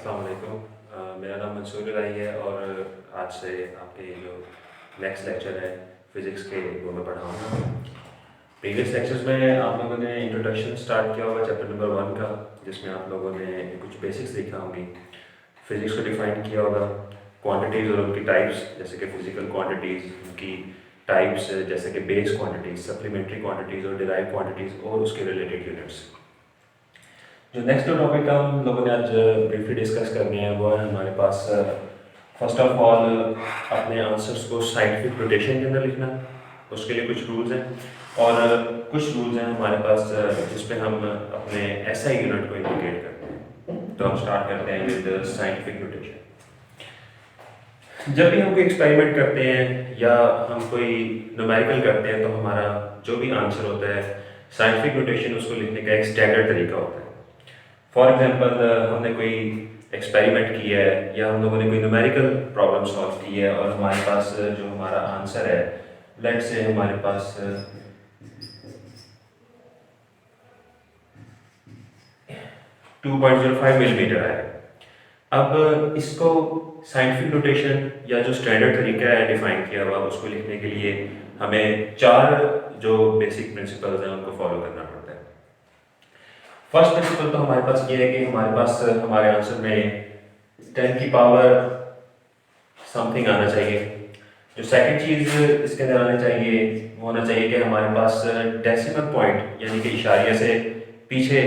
अस्सलाम वालेकुम। मेरा नाम मंसूर इलाही है और आज से आपके जो नेक्स्ट लेक्चर है फिज़िक्स के वो मैं पढ़ाऊँगा। प्रीवियस लेक्चर्स में आप लोगों ने इंट्रोडक्शन स्टार्ट किया होगा चैप्टर नंबर 1 का, जिसमें आप लोगों ने कुछ बेसिक्स सीखा होंगी। फिज़िक्स को डिफ़ाइन किया होगा, क्वांटिटीज़ और उनकी टाइप्स, जैसे कि फिज़िकल क्वांटिटीज़, उनकी टाइप्स जैसे कि बेस क्वांटिटीज़, सप्लीमेंट्री क्वांटिटीज़ और डिराइव क्वांटिटीज़ और उसके रिलेटेड यूनिट्स। जो नेक्स्ट जो टॉपिक हम लोगों ने आज ब्रीफली डिस्कस करने हैं वो है हमारे पास फर्स्ट ऑफ ऑल अपने आंसर्स को साइंटिफिक नोटेशन के अंदर लिखना। उसके लिए कुछ रूल्स हैं और कुछ रूल्स हैं हमारे पास जिस पे हम अपने एसआई यूनिट को इंडिकेट करते हैं। तो हम स्टार्ट करते हैं विद साइंटिफिक नोटेशन। जब भी हम कोई एक्सपेरिमेंट करते हैं या हम कोई न्यूमेरिकल करते हैं तो हमारा जो भी आंसर होता है साइंटिफिक नोटेशन उसको लिखने का एक स्टैंडर्ड तरीका होता है। फॉर एग्जांपल हमने कोई एक्सपेरिमेंट किया है या हम लोगों ने कोई न्यूमेरिकल प्रॉब्लम सॉल्व की है और हमारे पास जो हमारा आंसर है, लेट्स से हमारे पास 2.05 मिलीमीटर है। अब इसको साइंटिफिक नोटेशन या जो स्टैंडर्ड तरीका है डिफाइन किया हुआ उसको लिखने के लिए हमें 4 जो बेसिक प्रिंसिपल्स हैं उनको फॉलो करना पड़ता है। फर्स्ट प्रिंसिपल तो हमारे पास ये है कि हमारे पास हमारे आंसर में 10 की पावर समथिंग आना चाहिए। जो सेकंड चीज़ इसके अंदर आनी चाहिए वो होना चाहिए कि हमारे पास डेसिमल पॉइंट यानी कि इशारिया से पीछे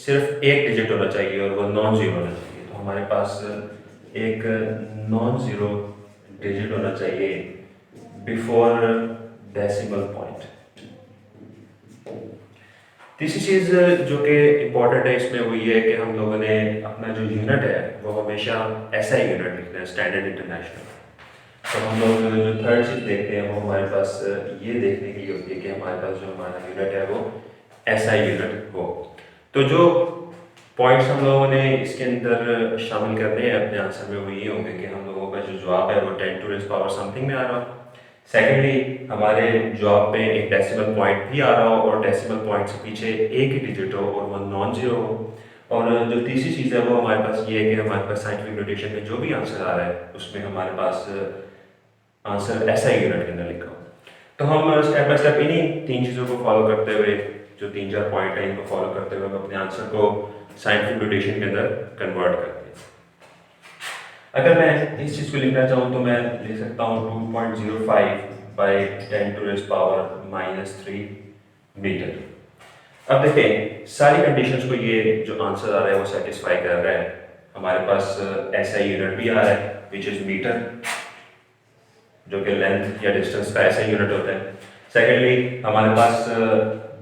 सिर्फ एक डिजिट होना चाहिए और वो नॉन ज़ीरो होना चाहिए। तो हमारे पास एक नॉन ज़ीरो डिजिट होना चाहिए बिफोर डेसिमल पॉइंट। तीसरी चीज़ जो कि इम्पॉर्टेंट है इसमें वो ये है कि हम लोगों ने अपना जो यूनिट है वो हमेशा ऐसा ही यूनिट लिखना है, स्टैंडर्ड इंटरनेशनल। तो हम लोग जो थर्ड चीज़ देखते हैं वो हमारे पास ये देखने के लिए होती है कि हमारे पास जो हमारा यूनिट है वो ऐसा ही यूनिट हो। तो जो पॉइंट्स हम लोगों ने इसके अंदर शामिल करने हैं अपने आंसर में वो ये होंगे कि हम लोगों का जो जवाब है वो 10 टू रेज़ पावर समथिंग में आ रहा हो। सेकेंडली हमारे जॉब पे एक डेसिमल पॉइंट भी आ रहा हो और डेसिमल पॉइंट से पीछे एक ही डिजिट हो और वो नॉन जीरो हो। और जो तीसरी चीज़ है वो हमारे पास ये है कि हमारे पास साइंटिफिक नोटेशन में जो भी आंसर आ रहा है उसमें हमारे पास आंसर ऐसा ही यूनिट के अंदर लिखा हो। तो हम स्टेप बाय स्टेप इन्हीं 3 चीज़ों को फॉलो करते हुए, जो 3-4 पॉइंट हैं इनको फॉलो करते हुए हम अपने आंसर को साइंटिफिक नोटेशन के अंदर कन्वर्ट करते हैं। अगर मैं इस चीज़ को लिखना चाहूँ तो मैं लिख सकता हूँ 2.05 by 10 to raise power -3 metre. अब देखें सारी कंडीशंस को ये जो आंसर आ रहा है वो सेटिस्फाई कर रहा है। हमारे पास ऐसा यूनिट भी आ रहा है विच इज़ मीटर, जो कि लेंथ या डिस्टेंस का ऐसा यूनिट होता है। सेकेंडली हमारे पास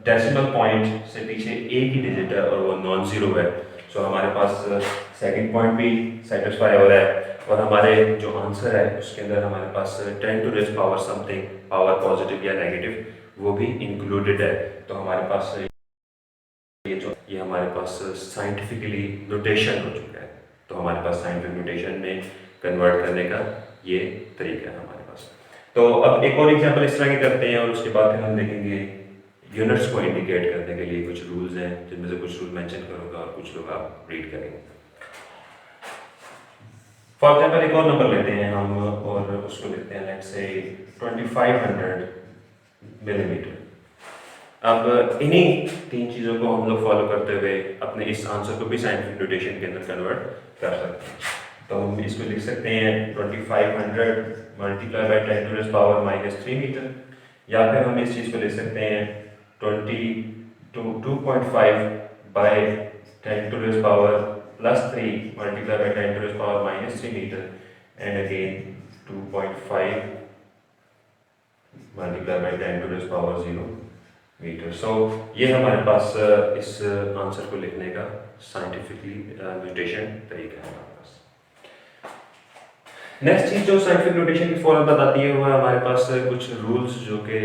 डेसिमल पॉइंट से पीछे एक ही डिजिट है और वो नॉन ज़ीरो है। सो हमारे पास सेकंड पॉइंट भी सेटिस्फाई हो रहा है और हमारे जो आंसर है उसके अंदर हमारे पास 10 to raise power something power positive या नेगेटिव वो भी इंक्लूडेड है। तो हमारे पास ये हमारे पास साइंटिफिकली नोटेशन हो चुका है। तो हमारे पास साइंटिफिक नोटेशन में कन्वर्ट करने का ये तरीका है हमारे पास। तो अब एक और एग्जांपल इस तरह के करते हैं और उसके बाद फिर हम देखेंगे यूनिट्स को इंडिकेट करने के लिए कुछ रूल्स हैं जिनमें से कुछ रूल मेंशन करूँगा और कुछ लोग आप रीड करेंगे। फॉर एग्जांपल एक और नंबर लेते हैं हम और उसको लिखते हैं लेट्स से 2500 मिलीमीटर। अब इन्हीं 3 चीज़ों को हम लोग फॉलो करते हुए अपने इस आंसर को भी साइंटिफिक नोटेशन के अंदर कन्वर्ट कर सकते हैं। तो हम इसको लिख सकते हैं 2500 multiply by 10 to raise power -3 metre, या फिर हम इस चीज़ को लिख सकते हैं 2.5 by 10 to raise power +3 multiply by 10 to raise power -3 metre and again 2.5 multiply by 10 to raise power 0 metre. So ये हमारे पास इस आंसर को लिखने का साइंटिफिकली नोटेशन तरीका है हमारे पास। नेक्स्ट चीज़ जो साइंटिफिक नोटेशन की फॉर्म बताती है वो है हमारे पास कुछ रूल्स जो कि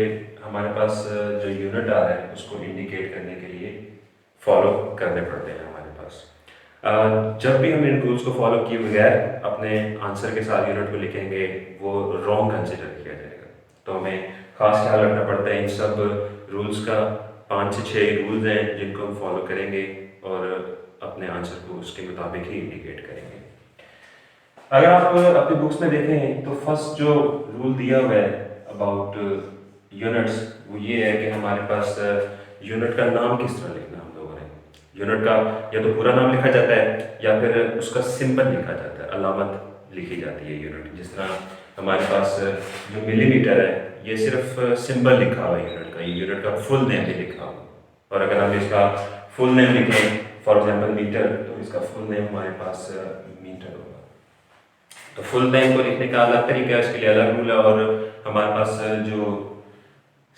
हमारे पास जो यूनिट आ रहा है उसको इंडिकेट करने के लिए फॉलो करने पड़ते हैं हमारे पास। जब भी हम इन रूल्स को फॉलो किए बगैर अपने आंसर के साथ यूनिट को लिखेंगे वो रॉन्ग कंसिडर किया जाएगा। तो हमें खास ख्याल रखना पड़ता है इन सब रूल्स का। 5 से 6 रूल्स हैं जिनको हम फॉलो करेंगे और अपने आंसर को उसके मुताबिक ही इंडिकेट करेंगे। अगर आप अपनी बुक्स में देखें तो फर्स्ट जो रूल दिया हुआ है अबाउट यूनिट्स वो ये है कि हमारे पास यूनिट का नाम किस तरह लिखना हम लोगों ने। यूनिट का या तो पूरा नाम लिखा जाता है या फिर उसका सिंबल लिखा जाता है, अलामत लिखी जाती है यूनिट। जिस तरह हमारे पास जो मिलीमीटर है ये सिर्फ सिंबल लिखा हुआ है यूनिट का, ये यूनिट का फुल नेम भी लिखा हुआ है। और अगर हम इसका फुल नेम लिखें फॉर एग्जांपल मीटर, तो इसका फुल नेम हमारे पास मीटर होगा। तो फुल नेम को लिखने का अलग तरीका है, इसके लिए अलग रूल है, और हमारे पास जो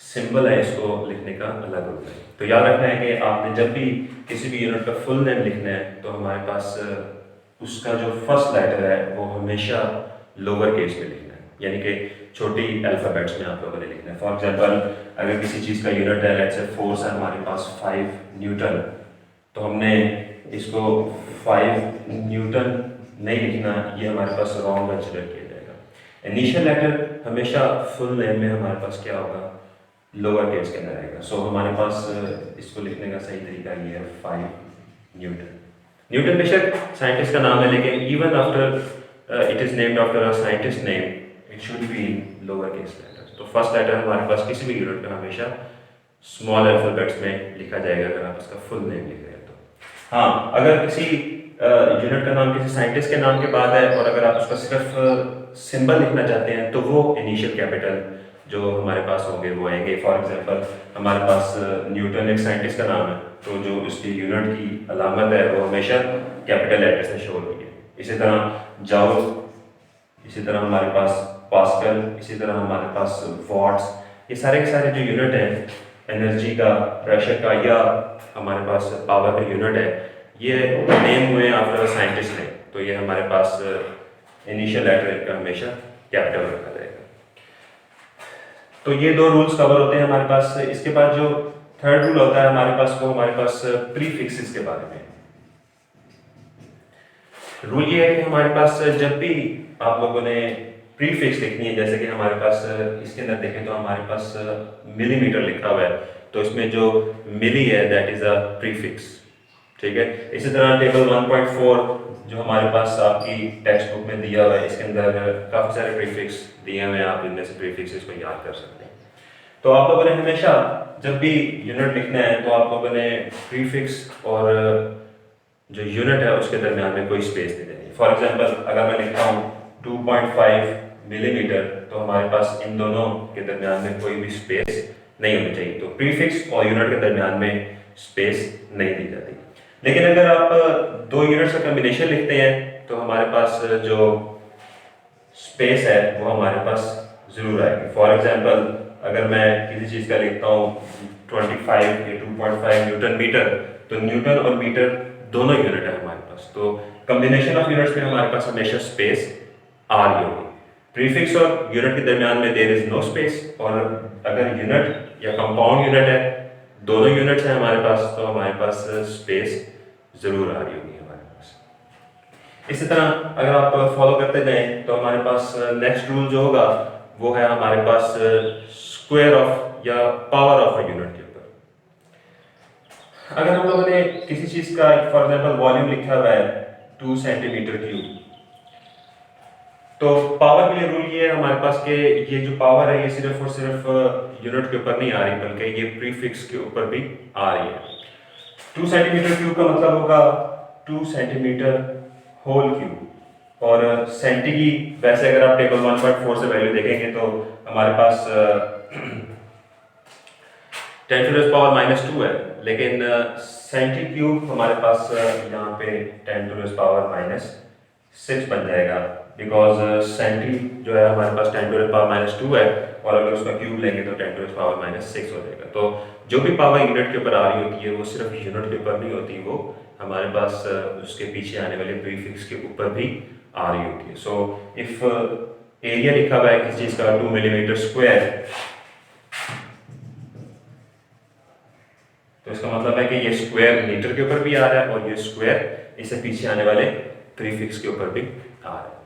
सिंबल है इसको लिखने का अलग रूल है। तो याद रखना है कि आपने जब भी किसी भी यूनिट का फुल नेम लिखना है तो हमारे पास उसका जो फर्स्ट लेटर है वो हमेशा लोअर केस में लिखना है, यानी कि छोटी अल्फ़ाबेट्स में आप लोगों ने लिखना है। फॉर एग्जांपल अगर किसी चीज़ का यूनिट है, लेट्स से फोर्स है हमारे पास 5 न्यूटन, तो हमने इसको 5 न्यूटन नहीं लिखना, ये हमारे पास रॉन्ग कंसिडर किया जाएगा। इनिशियल लेटर हमेशा फुल नेम में हमारे पास क्या होगा, लोअर केस के अंदर आएगा। सो हमारे पास इसको लिखने का सही तरीका ये है 5 न्यूटन। न्यूटन बेशक साइंटिस्ट का नाम है, लेकिन even after it is named after a scientist name it should be lower case letter. तो फर्स्ट लेटर हमारे पास किसी भी यूनिट में हमेशा स्मॉल अल्फाबेट्स में लिखा जाएगा अगर आप इसका फुल नेम लिख रहे हैं तो। हाँ, अगर किसी यूनिट का नाम किसी साइंटिस्ट के नाम के बाद है और अगर आप उसका सिर्फ सिंबल लिखना चाहते हैं तो वो इनिशियल कैपिटल जो हमारे पास होंगे वो आएंगे। फॉर एग्जांपल हमारे पास न्यूटन एक साइंटिस्ट का नाम है, तो जो उसकी यूनिट की अलामत है वो हमेशा कैपिटल लेटर से शो होगी। इसी तरह जाउल, इसी तरह हमारे पास पास्कल, इसी तरह हमारे पास वॉट्स, ये सारे के सारे जो यूनिट हैं एनर्जी का, प्रेशर का, या हमारे पास पावर का यूनिट है, ये नेम हुए आफ्टर साइंटिस्ट ने, तो ये हमारे पास इनिशियल लेटर का हमेशा कैपिटल रखा जाएगा। तो ये दो रूल्स कवर होते हैं हमारे पास। इसके बाद जो थर्ड रूल होता है हमारे पास वो हमारे पास प्रीफिक्सेस के बारे में। रूल ये है कि हमारे पास जब भी आप लोगों ने प्रीफिक्स लिखनी है, जैसे कि हमारे पास इसके अंदर देखें तो हमारे पास मिलीमीटर लिखा हुआ है, तो इसमें जो मिली है दैट इज अ प्रीफिक्स, ठीक है। इसी तरह टेबल 1.4 जो हमारे पास आपकी टेक्स्ट बुक में दिया हुआ है, इसके अंदर काफ़ी सारे प्रीफिक्स दिए हुए हैं, आप इनमें से प्रीफिक्सेस को याद कर सकते हैं। तो आप लोगों ने हमेशा जब भी यूनिट लिखना है तो आप लोगों ने प्रीफिक्स और जो यूनिट है उसके दरमियान में कोई स्पेस नहीं देनी। फॉर एग्जांपल अगर मैं लिखता हूँ 2.5 मिलीमीटर, तो हमारे पास इन दोनों के दरमियान में कोई भी स्पेस नहीं होनी चाहिए। तो प्रीफिक्स और यूनिट के दरमियान में स्पेस नहीं दी जाती। लेकिन अगर आप दो यूनिट्स का कॉम्बिनेशन लिखते हैं तो हमारे पास जो स्पेस है वो हमारे पास जरूर आएगी। फॉर एग्जांपल अगर मैं किसी चीज़ का लिखता हूँ 25 या 2.5 न्यूटन मीटर, तो न्यूटन और मीटर दोनों यूनिट है हमारे पास, तो कॉम्बिनेशन ऑफ यूनिट्स में हमारे पास हमेशा स्पेस आ रही होगी। प्रीफिक्स और यूनिट के दरमियान में देयर इज नो स्पेस, और अगर यूनिट या कंपाउंड यूनिट है, दोनों यूनिट्स हैं हमारे पास, तो हमारे पास स्पेस जरूर आ रही होगी हमारे पास। इसी तरह अगर आप फॉलो करते जाएं तो हमारे पास नेक्स्ट रूल जो होगा वो है हमारे पास स्क्वायर ऑफ या पावर ऑफ अ यूनिट के ऊपर। अगर हम लोगों ने किसी चीज का फॉर एग्जांपल वॉल्यूम लिखा हुआ है 2 सेंटीमीटर क्यूब, तो पावर के लिए रूल ये है हमारे पास कि ये जो पावर है ये सिर्फ और सिर्फ यूनिट के ऊपर नहीं आ रही, बल्कि ये प्रीफिक्स के ऊपर भी आ रही है। 2 सेंटीमीटर क्यूब का मतलब होगा 2 सेंटीमीटर होल क्यूब, और सेंटी की वैसे अगर आप टेबल 1.4 से वैल्यू देखेंगे तो हमारे पास 10 टू द पावर -2 है, लेकिन सेंटी क्यूब हमारे पास यहाँ पे 10 टू द पावर -6 बन जाएगा, बिकॉज सेंटी जो है हमारे पास 10 टू द पावर -2 है, और अगर उसका क्यूब लेंगे तो 10 टू द पावर -6 हो जाएगा। तो जो भी पावर यूनिट के ऊपर आ रही होती है वो सिर्फ यूनिट के ऊपर नहीं होती, वो हमारे पास उसके पीछे आने वाले प्रीफिक्स के ऊपर भी आ रही होती है। सो इफ एरिया लिखा हुआ है किसी चीज का 2 मिलीमीटर स्क्वायर, तो इसका मतलब है कि ये स्क्वायर मीटर के ऊपर भी आ रहा है और ये स्क्वायर इससे पीछे आने वाले प्रीफिक्स के ऊपर भी आ रहा है।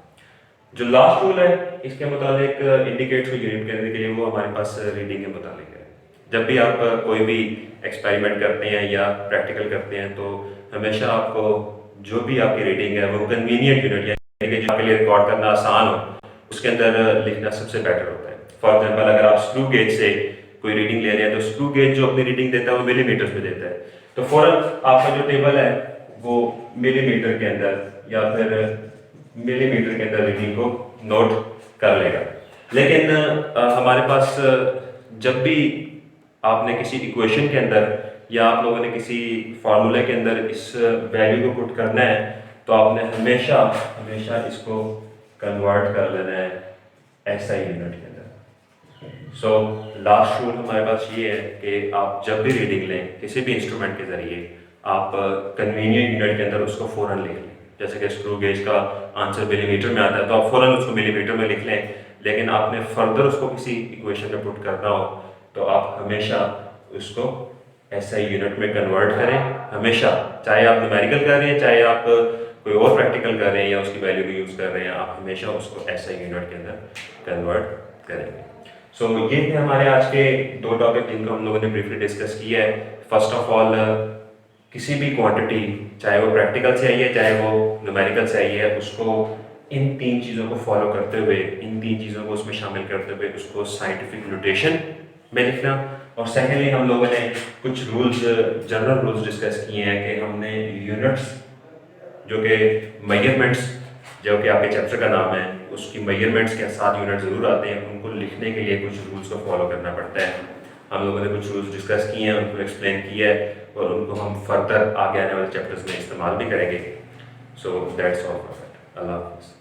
जो लास्ट रूल है इसके मुताबिक इंडिकेट्स को यूनिट करने के लिए वो हमारे पास रीडिंग के मुताबिक है। जब भी आप कोई भी एक्सपेरिमेंट करते हैं या प्रैक्टिकल करते हैं तो हमेशा आपको जो भी आपकी रीडिंग है वो कन्वीनियंट यूनिट कि जो आपके लिए रिकॉर्ड करना आसान हो उसके अंदर लिखना सबसे बेटर होता है। फॉर एग्जांपल अगर आप स्क्रू गेज से कोई रीडिंग ले रहे हैं तो स्क्रू गेज जो अपनी रीडिंग देता है वो मिलीमीटर्स में देता है, तो फौरन आपका जो टेबल है वो मिलीमीटर के अंदर या फिर मिलीमीटर के अंदर रीडिंग को नोट कर लेगा। लेकिन हमारे पास जब भी आपने किसी इक्वेशन के अंदर या आप लोगों ने किसी फार्मूले के अंदर इस वैल्यू को पुट करना है तो आपने हमेशा हमेशा इसको कन्वर्ट कर लेना है एसआई यूनिट के अंदर। सो लास्ट रूल हमारे पास ये है कि आप जब भी रीडिंग लें किसी भी इंस्ट्रूमेंट के ज़रिए आप कन्वीनियंट यूनिट के अंदर उसको फ़ौरन लिख लें। जैसे कि स्क्रू गेज का आंसर मिलीमीटर में आता है तो आप फ़ौरन उसको मिलीमीटर में लिख लें, लेकिन आपने फर्दर उसको किसी इक्वेशन में पुट करना हो तो आप हमेशा उसको एसआई यूनिट में कन्वर्ट करें हमेशा, चाहे आप न्यूमेरिकल कर रहे हैं चाहे आप कोई और प्रैक्टिकल कर रहे हैं या उसकी वैल्यू को यूज़ कर रहे हैं, आप हमेशा उसको एसआई यूनिट के अंदर कन्वर्ट करेंगे। सो ये थे हमारे आज के दो टॉपिक जिनको हम लोगों ने ब्रीफली डिस्कस किया है। फर्स्ट ऑफ ऑल किसी भी क्वांटिटी चाहे वो प्रैक्टिकल से आई है चाहे वो न्यूमेरिकल से आई है उसको इन तीन चीज़ों को फॉलो करते हुए, इन तीन चीज़ों को उसमें शामिल करते हुए उसको साइंटिफिक नोटेशन में लिखना। और सेकेंडली हम लोगों ने कुछ रूल्स, जनरल रूल्स डिस्कस किए हैं कि हमने यूनिट्स जो कि मेजरमेंट्स जो कि आपके चैप्टर का नाम है उसकी मेजरमेंट्स के साथ यूनिट ज़रूर आते हैं, उनको लिखने के लिए कुछ रूल्स को फॉलो करना पड़ता है। हम लोगों ने कुछ रूल्स डिस्कस किए हैं, उनको एक्सप्लेन किया है और उनको हम फर्दर आगे आने वाले चैप्टर्स में इस्तेमाल भी करेंगे। So that's all for that. अल्लाह हाफ़िज़।